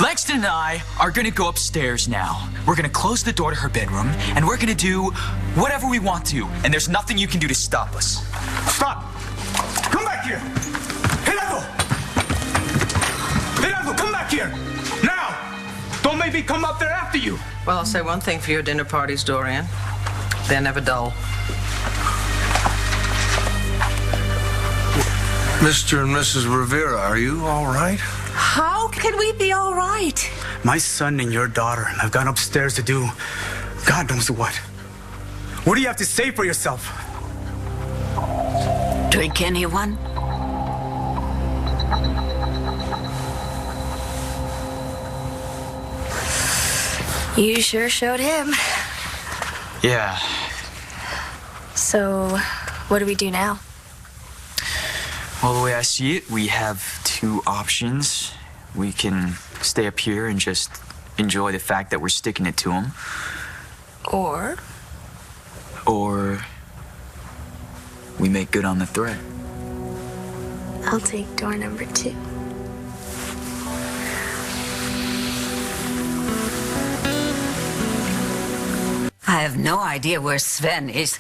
Langston and I are gonna go upstairs now. We're gonna close the door to her bedroom, and we're gonna do whatever we want to, and there's nothing you can do to stop us. Stop! Come back here! Gerardo! Gerardo, come back here! Now! Don't make me come up there after you! Well, I'll say one thing for your dinner parties, Dorian. They're never dull. Mr. and Mrs. Rivera, are you all right? How can we be all right? My son and your daughter have gone upstairs to do God knows what. What do you have to say for yourself? Drink, anyone? You sure showed him. Yeah. So, what do we do now? Well, the way I see it, we have two options. We can stay up here and just enjoy the fact that we're sticking it to him. Or we make good on the threat. I'll take door number 2. I have no idea where Sven is.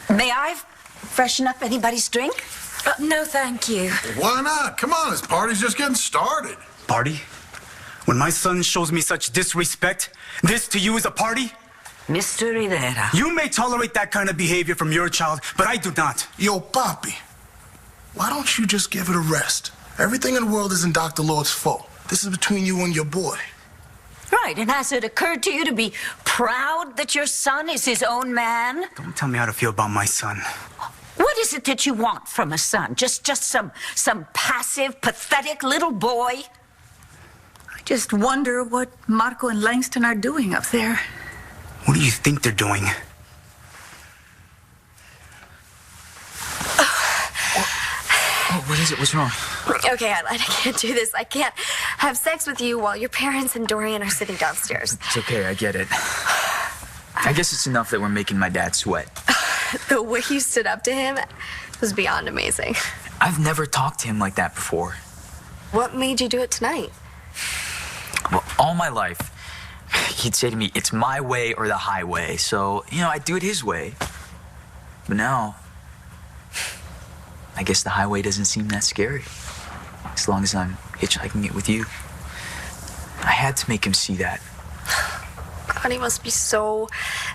May I freshen up anybody's drink? No, thank you. Why not? Come on, this party's just getting started. Party? When my son shows me such disrespect, this to you is a party? Mr. Rivera. You may tolerate that kind of behavior from your child, but I do not. Yo, Papi, why don't you just give it a rest? Everything in the world isn't Dr. Lord's fault. This is between you and your boy. Right, and has it occurred to you to be proud that your son is his own man? Don't tell me how to feel about my son. What is it that you want from a son? Just some passive, pathetic little boy? I just wonder what Markko and Langston are doing up there. What do you think they're doing? Oh, what is it? What's wrong? Okay, I can't do this. I can't have sex with you while your parents and Dorian are sitting downstairs. It's okay, I get it. I guess it's enough that we're making my dad sweat. The way you stood up to him was beyond amazing. I've never talked to him like that before. What made you do it tonight? Well, all my life, he'd say to me, it's my way or the highway. So, I do it his way. But now, I guess the highway doesn't seem that scary. As long as I'm hitchhiking it with you. I had to make him see that. God, he must be so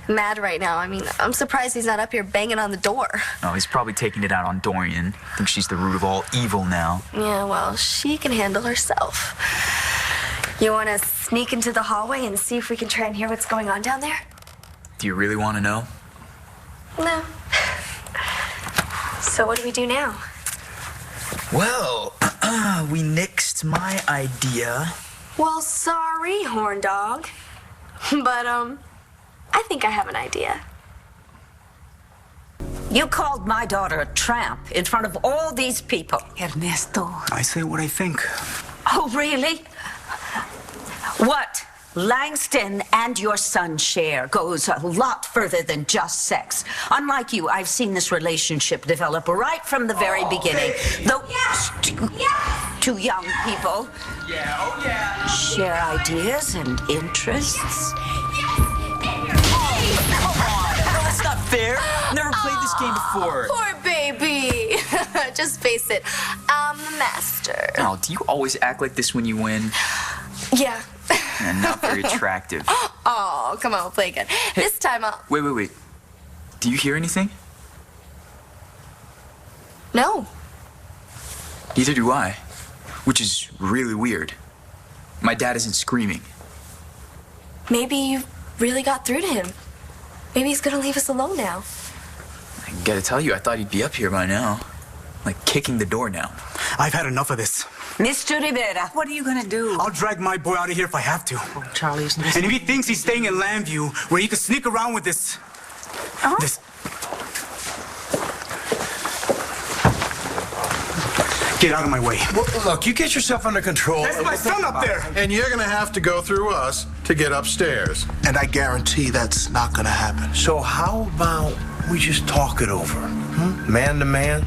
mad right now. I mean, I'm surprised he's not up here banging on the door. Oh, he's probably taking it out on Dorian. Thinks she's the root of all evil now. Yeah, well, she can handle herself. You want to sneak into the hallway and see if we can try and hear what's going on down there? Do you really want to know? No. So what do we do now? Well, we nixed my idea. Well, sorry, horn dog. But, I think I have an idea. You called my daughter a tramp in front of all these people. Ernesto. I say what I think. Oh, really? What Langston and your son share goes a lot further than just sex. Unlike you, I've seen this relationship develop right from the very beginning. Though two young people share ideas and interests. That's not fair. Never played this game before. Poor baby. Just face it, I'm the master. Oh, do you always act like this when you win? Yeah. And not very attractive. Oh, come on, we'll play again. Hey, this time I'll... Wait. Do you hear anything? No. Neither do I. Which is really weird. My dad isn't screaming. Maybe you really got through to him. Maybe he's gonna leave us alone now. I gotta tell you, I thought he'd be up here by now. Like kicking the door down. I've had enough of this. Mr. Rivera, what are you gonna do? I'll drag my boy out of here if I have to. Oh, Charlie, isn't this... And if he thinks he's staying in Lambview, where he can sneak around with this... Get out of my way. Well, look, you get yourself under control. That's my son up there! And you're gonna have to go through us to get upstairs. And I guarantee that's not gonna happen. So how about we just talk it over? Man to man?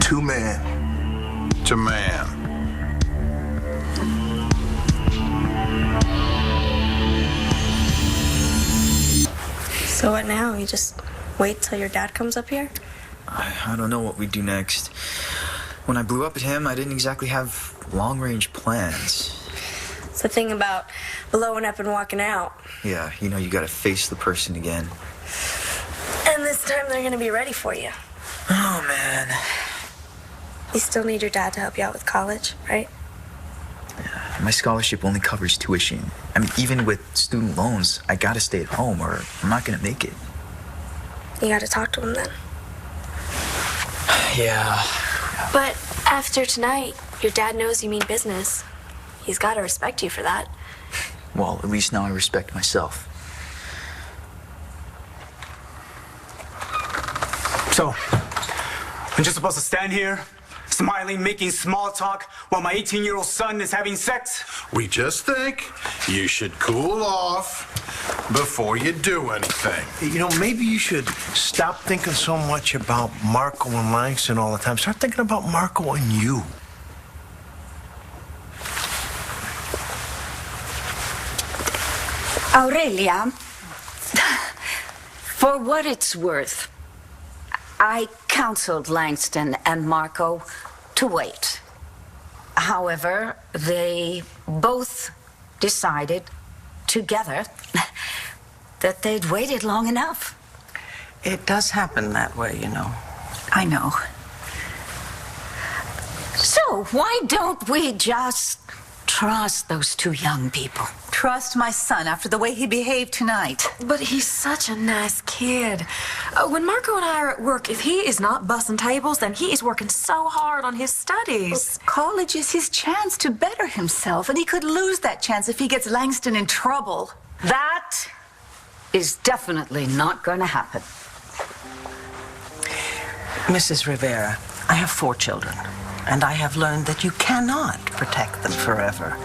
To man. To man. So what now? You just wait till your dad comes up here? I don't know what we'd do next. When I blew up at him, I didn't exactly have long-range plans. It's the thing about blowing up and walking out. Yeah, you know, you gotta face the person again. And this time they're gonna be ready for you. Oh, man. You still need your dad to help you out with college, right? My scholarship only covers tuition. I mean, even with student loans, I gotta stay at home or I'm not gonna make it. You gotta talk to him then. Yeah. But after tonight, your dad knows you mean business. He's gotta respect you for that. Well, at least now I respect myself. So, I'm just supposed to stand here, smiling, making small talk, while my 18-year-old son is having sex? We just think you should cool off before you do anything. You know, maybe you should stop thinking so much about Markko and Langston all the time. Start thinking about Markko and you. Aurelia, for what it's worth, I counseled Langston and Markko to wait. However, they both decided together that they'd waited long enough. It does happen that way, you know. I know. So why don't we just trust those two young people? Trust my son after the way he behaved tonight. But he's such a nice kid. When Markko and I are at work, if he is not bussing tables, then he is working so hard on his studies. College is his chance to better himself, and he could lose that chance if he gets Langston in trouble. That is definitely not going to happen. Mrs. Rivera, I have 4 children, and I have learned that you cannot protect them forever.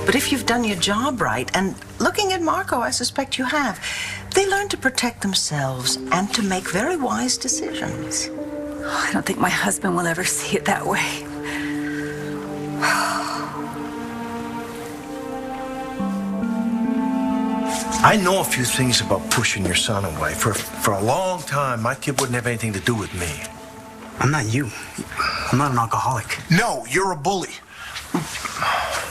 But if you've done your job right, and looking at Markko, I suspect you have, they learn to protect themselves and to make very wise decisions. I don't think my husband will ever see it that way. I know a few things about pushing your son away. For a long time, my kid wouldn't have anything to do with me. I'm not you. I'm not an alcoholic. No, you're a bully.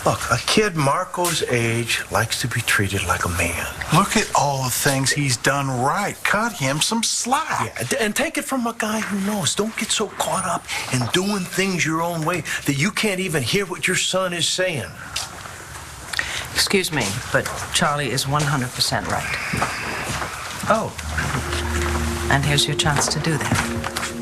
Look, a kid Markko's age likes to be treated like a man. Look at all the things he's done right. Cut him some slack. Yeah, and take it from a guy who knows. Don't get so caught up in doing things your own way that you can't even hear what your son is saying. Excuse me, but Charlie is 100% right. Oh, and here's your chance to do that.